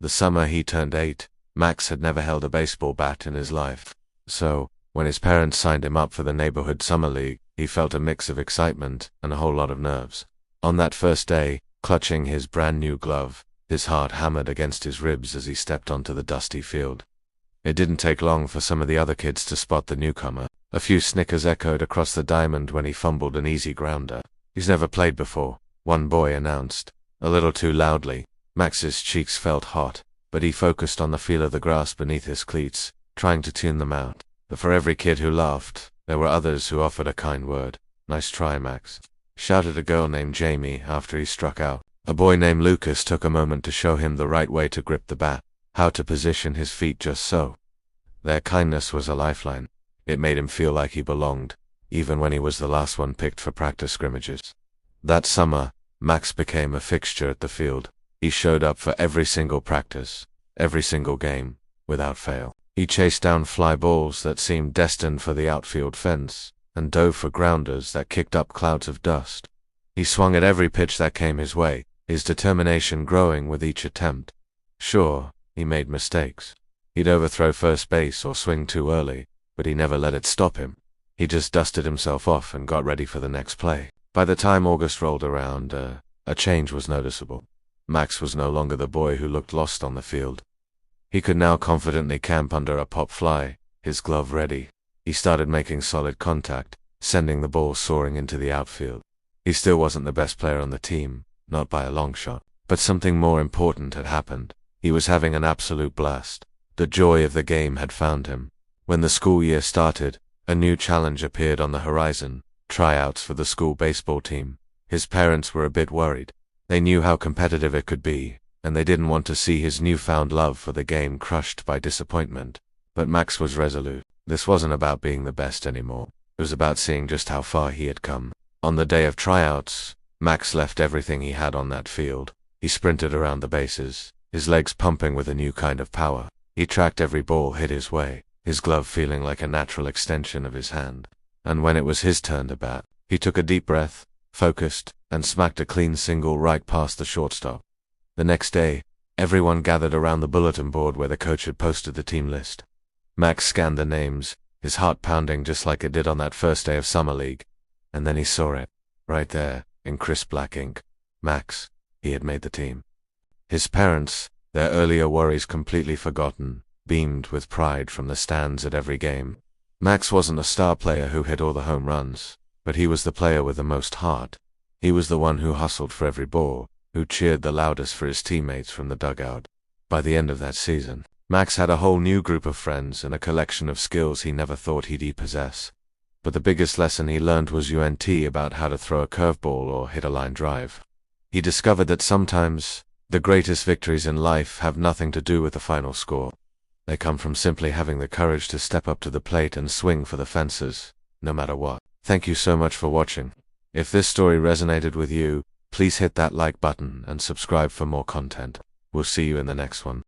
The summer he turned 8, Max had never held a baseball bat in his life. So, when his parents signed him up for the neighborhood summer league, he felt a mix of excitement and a whole lot of nerves. On that first day, clutching his brand new glove, his heart hammered against his ribs as he stepped onto the dusty field. It didn't take long for some of the other kids to spot the newcomer. A few snickers echoed across the diamond when he fumbled an easy grounder. "He's never played before," one boy announced, a little too loudly. Max's cheeks felt hot, but he focused on the feel of the grass beneath his cleats, trying to tune them out. But for every kid who laughed, there were others who offered a kind word. "Nice try, Max," shouted a girl named Jamie after he struck out. A boy named Lucas took a moment to show him the right way to grip the bat, how to position his feet just so. Their kindness was a lifeline. It made him feel like he belonged, even when he was the last one picked for practice scrimmages. That summer, Max became a fixture at the field. He showed up for every single practice, every single game, without fail. He chased down fly balls that seemed destined for the outfield fence, and dove for grounders that kicked up clouds of dust. He swung at every pitch that came his way, his determination growing with each attempt. Sure, he made mistakes. He'd overthrow first base or swing too early, but he never let it stop him. He just dusted himself off and got ready for the next play. By the time August rolled around, a change was noticeable. Max was no longer the boy who looked lost on the field. He could now confidently camp under a pop fly, his glove ready. He started making solid contact, sending the ball soaring into the outfield. He still wasn't the best player on the team, not by a long shot. But something more important had happened. He was having an absolute blast. The joy of the game had found him. When the school year started, a new challenge appeared on the horizon: tryouts for the school baseball team. His parents were a bit worried. They knew how competitive it could be, and they didn't want to see his newfound love for the game crushed by disappointment. But Max was resolute. This wasn't about being the best anymore. It was about seeing just how far he had come. On the day of tryouts, Max left everything he had on that field. He sprinted around the bases, his legs pumping with a new kind of power. He tracked every ball hit his way, his glove feeling like a natural extension of his hand. And when it was his turn to bat, he took a deep breath, focused, and smacked a clean single right past the shortstop. The next day, everyone gathered around the bulletin board where the coach had posted the team list. Max scanned the names, his heart pounding just like it did on that first day of summer league. And then he saw it, right there, in crisp black ink. Max, he had made the team. His parents, their earlier worries completely forgotten, beamed with pride from the stands at every game. Max wasn't a star player who hit all the home runs, but he was the player with the most heart. He was the one who hustled for every ball, who cheered the loudest for his teammates from the dugout. By the end of that season, Max had a whole new group of friends and a collection of skills he never thought he'd possess. But the biggest lesson he learned was UNT about how to throw a curveball or hit a line drive. He discovered that sometimes the greatest victories in life have nothing to do with the final score. They come from simply having the courage to step up to the plate and swing for the fences, no matter what. Thank you so much for watching. If this story resonated with you, please hit that like button and subscribe for more content. We'll see you in the next one.